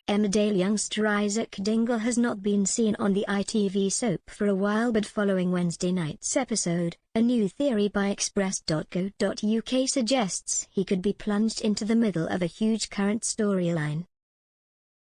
Emmerdale youngster Isaac Dingle has not been seen on the ITV soap for a while, but following Wednesday night's episode, a new theory by Express.co.uk suggests he could be plunged into the middle of a huge current storyline.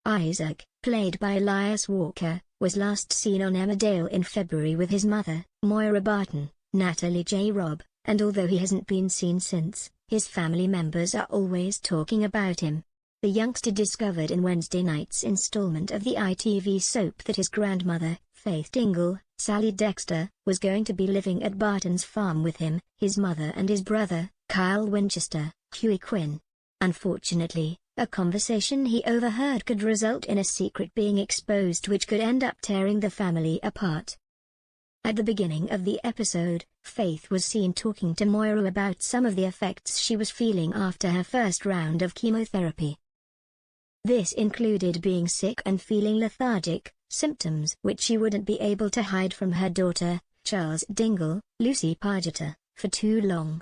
Isaac, played by Elias Walker, was last seen on Emmerdale in February with his mother, Moira Barton, Natalie J. Robb, and although he hasn't been seen since, his family members are always talking about him. The youngster discovered in Wednesday night's installment of the ITV soap that his grandmother, Faith Dingle, Sally Dexter, was going to be living at Barton's farm with him, his mother and his brother, Kyle Winchester, Huey Quinn. Unfortunately, a conversation he overheard could result in a secret being exposed which could end up tearing the family apart. At the beginning of the episode, Faith was seen talking to Moira about some of the effects she was feeling after her first round of chemotherapy. This included being sick and feeling lethargic, symptoms which she wouldn't be able to hide from her daughter, Charles Dingle, Lucy Pargeter, for too long.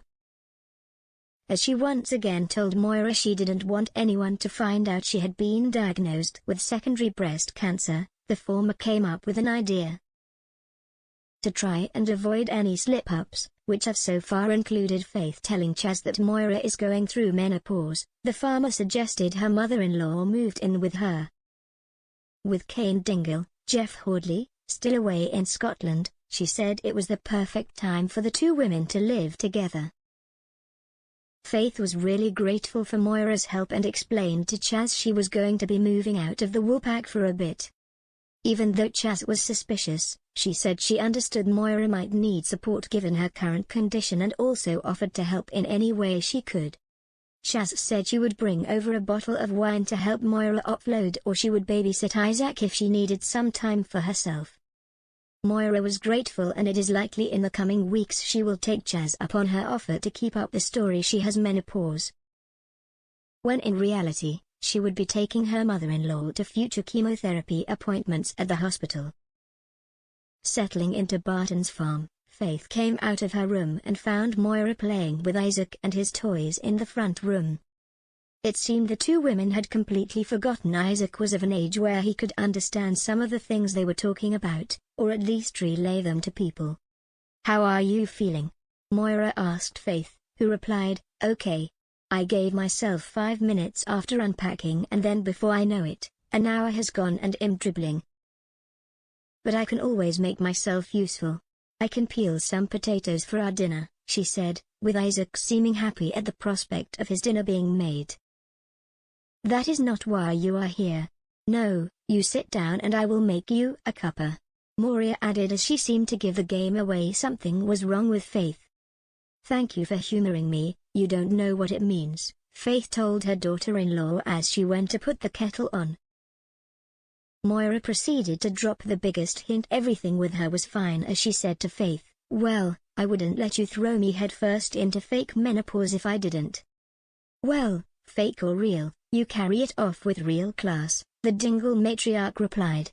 As she once again told Moira she didn't want anyone to find out she had been diagnosed with secondary breast cancer, the former came up with an idea. To try and avoid any slip-ups, which have so far included Faith telling Chas that Moira is going through menopause, the farmer suggested her mother-in-law moved in with her. With Cain Dingle, Jeff Hordley, still away in Scotland, she said it was the perfect time for the two women to live together. Faith was really grateful for Moira's help and explained to Chas she was going to be moving out of the Woolpack for a bit. Even though Chas was suspicious, she said she understood Moira might need support given her current condition and also offered to help in any way she could. Chas said she would bring over a bottle of wine to help Moira offload, or she would babysit Isaac if she needed some time for herself. Moira was grateful, and it is likely in the coming weeks she will take Chas up on her offer to keep up the story she has menopause. When in reality, she would be taking her mother-in-law to future chemotherapy appointments at the hospital. Settling into Barton's farm, Faith came out of her room and found Moira playing with Isaac and his toys in the front room. It seemed the two women had completely forgotten Isaac was of an age where he could understand some of the things they were talking about, or at least relay them to people. "How are you feeling?" Moira asked Faith, who replied, "Okay. I gave myself 5 minutes after unpacking, and then before I know it, an hour has gone and I'm dribbling. But I can always make myself useful. I can peel some potatoes for our dinner," she said, with Isaac seeming happy at the prospect of his dinner being made. "That is not why you are here. No, you sit down and I will make you a cuppa," Moira added as she seemed to give the game away something was wrong with Faith. "Thank you for humoring me, you don't know what it means," Faith told her daughter-in-law as she went to put the kettle on. Moira proceeded to drop the biggest hint everything with her was fine as she said to Faith, "Well, I wouldn't let you throw me headfirst into fake menopause if I didn't." "Well, fake or real, you carry it off with real class," the Dingle matriarch replied.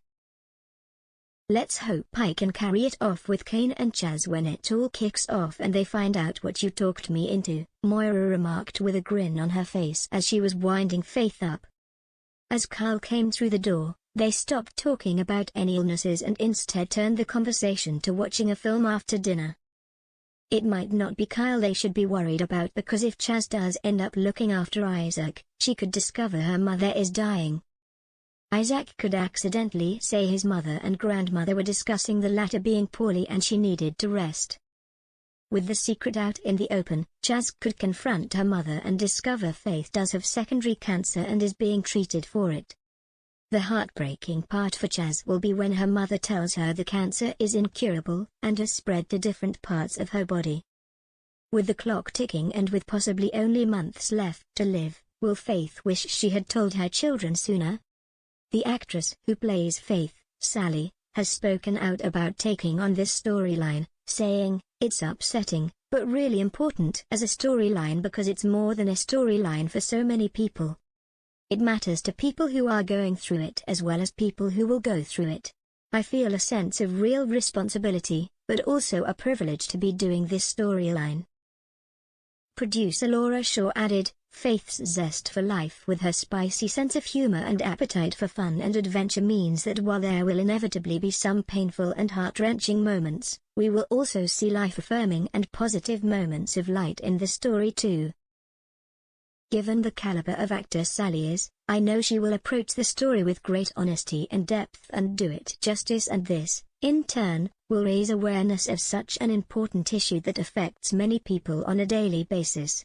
"Let's hope I can carry it off with Cain and Chas when it all kicks off and they find out what you talked me into," Moira remarked with a grin on her face as she was winding Faith up. As Kyle came through the door, they stopped talking about any illnesses and instead turned the conversation to watching a film after dinner. It might not be Kyle they should be worried about, because if Chas does end up looking after Isaac, she could discover her mother is dying. Isaac could accidentally say his mother and grandmother were discussing the latter being poorly and she needed to rest. With the secret out in the open, Chas could confront her mother and discover Faith does have secondary cancer and is being treated for it. The heartbreaking part for Chas will be when her mother tells her the cancer is incurable and has spread to different parts of her body. With the clock ticking and with possibly only months left to live, will Faith wish she had told her children sooner? The actress who plays Faith, Sally, has spoken out about taking on this storyline, saying, "It's upsetting, but really important as a storyline because it's more than a storyline for so many people. It matters to people who are going through it as well as people who will go through it. I feel a sense of real responsibility, but also a privilege to be doing this storyline." Producer Laura Shaw added, Faith's zest for life with her spicy sense of humor and appetite for fun and adventure means that while there will inevitably be some painful and heart-wrenching moments, we will also see life-affirming and positive moments of light in the story too. Given the caliber of actor Sally is, I know she will approach the story with great honesty and depth and do it justice, and this, in turn, will raise awareness of such an important issue that affects many people on a daily basis.